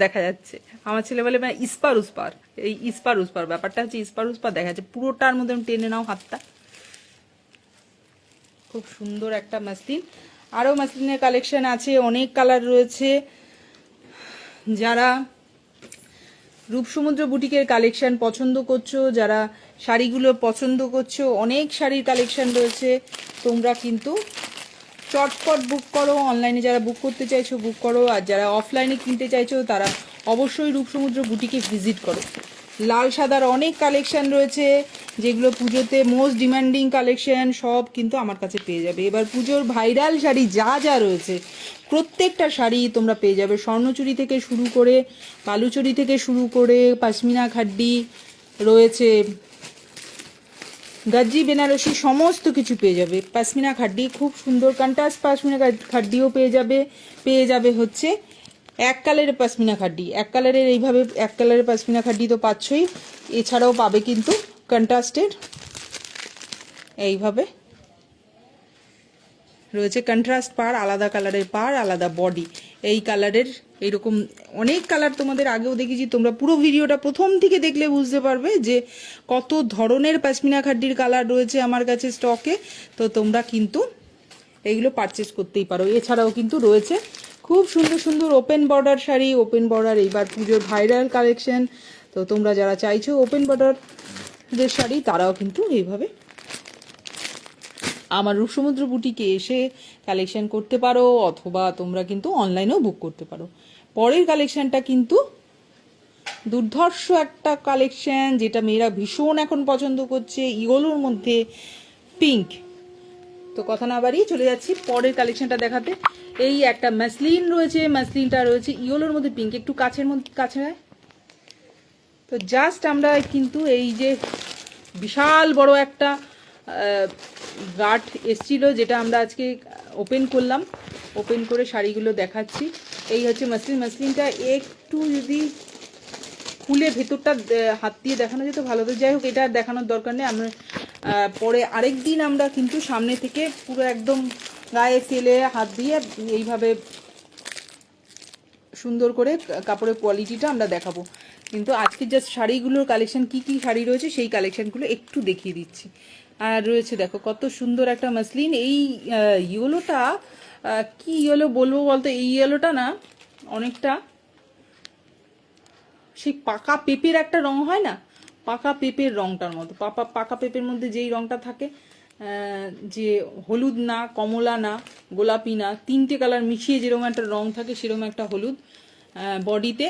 দেখা যাচ্ছে। আমার ছেলে বলে মানে ইস্পার উস্পার, এই ইস্পার উস্পার ব্যাপারটা হচ্ছে ইস্পার উস্পার দেখা যাচ্ছে পুরোটার মধ্যে। টেনে নাও হাতটা। খুব সুন্দর একটা মাসলিন। আরও মাসলিনের কালেকশন আছে, অনেক কালার রয়েছে। যারা রূপসমুদ্র বুটিকের কালেকশন পছন্দ করছো, যারা শাড়িগুলো পছন্দ করছো, অনেক শাড়ির কালেকশন রয়েছে। তোমরা কিন্তু চটপট বুক করো। অনলাইনে যারা বুক করতে চাইছো বুক করো, আর যারা অফলাইনে কিনতে চাইছো তারা অবশ্যই রূপসমুদ্র বুটিকে ভিজিট করো। লাল সাদার অনেক কালেকশন রয়েছে, যেগুলো পুজোতে মোস্ট ডিমান্ডিং কালেকশন, সব কিন্তু আমার কাছে পেয়ে যাবে। এবার পুজোর ভাইরাল শাড়ি যা যা রয়েছে প্রত্যেকটা শাড়ি তোমরা পেয়ে যাবে। স্বর্ণচুরি থেকে শুরু করে, বালুচুরি থেকে শুরু করে, পশমিনা খাড্ডি রয়েছে, গজ্জি বেনারসি, সমস্ত কিছু পেয়ে যাবে। পশমিনা খাড্ডি খুব সুন্দর কন্ট্রাস্ট পশমিনা খাড্ডিও পেয়ে যাবে হচ্ছে এক কালারের পশমিনা খাড্ডি। এক কালারের এইভাবে এক কালারের পশমিনা খাড্ডি তো পাচ্ছই, এছাড়াও পাবে কিন্তু কন্ট্রাস্টের এইভাবে রয়েছে কন্ট্রাস্ট পার, আলাদা কালারের পার, আলাদা বডি। এই কালারের এইরকম অনেক কালার তোমাদের আগেও দেখেছি। তোমরা পুরো ভিডিওটা প্রথম থেকে দেখলে বুঝতে পারবে যে কত ধরনের পশমিনা খাড্ডির কালার রয়েছে আমার কাছে স্টকে। তো তোমরা কিন্তু এইগুলো পারচেস করতেই পারো। এছাড়াও কিন্তু রয়েছে খুব সুন্দর সুন্দর open border sari. Open border এইবার পুজোর ভাইরাল কালেকশন। তো তোমরা যারা চাইছো ওপেন বর্ডারের শাড়ি, তারাও কিন্তু এইভাবে আমার রূপসমুদ্র বুটিকে এসে কালেকশন করতে পারো, অথবা তোমরা কিন্তু অনলাইনেও বুক করতে পারো। পরের কালেকশনটা কিন্তু দুর্ধর্ষ একটা কালেকশন, যেটা মেয়েরা ভীষণ এখন পছন্দ করছে, ইয়েলোর মধ্যে পিঙ্ক। তো কথা না বাড়িয়ে চলে যাচ্ছি পরের কালেকশনটা দেখাতে। এই একটা মাসলিন রয়েছে, মাসলিনটা রয়েছে ইয়েলোর মধ্যে পিঙ্ক। একটু কাছের মধ্যে কাছে হয়। তো জাস্ট আমরা কিন্তু এই যে বিশাল বড় একটা গাঠ এসছিল, যেটা আমরা আজকে ওপেন করলাম। ওপেন করে শাড়িগুলো দেখাচ্ছি। এই হচ্ছে মাসলিনটা একটু যদি খুলে ভেতরটা হাত দিয়ে দেখানো যেত ভালো। তো যাই হোক, এটা আর দেখানোর দরকার নেই। আমরা পরে আরেক দিন আমরা কিন্তু সামনে থেকে পুরো একদম গায়ে ফেলে হাত দিয়ে এইভাবে সুন্দর করে কাপড়ের কোয়ালিটিটা আমরা দেখাবো। কিন্তু আজকে জাস্ট শাড়িগুলোর কালেকশন কি কি শাড়ি রয়েছে সেই কালেকশনগুলো একটু দেখিয়ে দিচ্ছি। আর রয়েছে দেখো কত সুন্দর একটা মাসলিন। এই ইয়েলোটা কি ইয়েলো বলবো বলতো, এই ইয়েলোটা না অনেকটা সেই পাকা পেঁপের একটা রং হয় না, পাকা পেঁপের রংটার মতো। পাকা পেঁপের মধ্যে যেই রংটা থাকে, যে হলুদ না, কমলা না, গোলাপি না, তিনটে কালার মিশিয়ে যেরকম একটা রং থাকে, সেরকম একটা হলুদ বডিতে।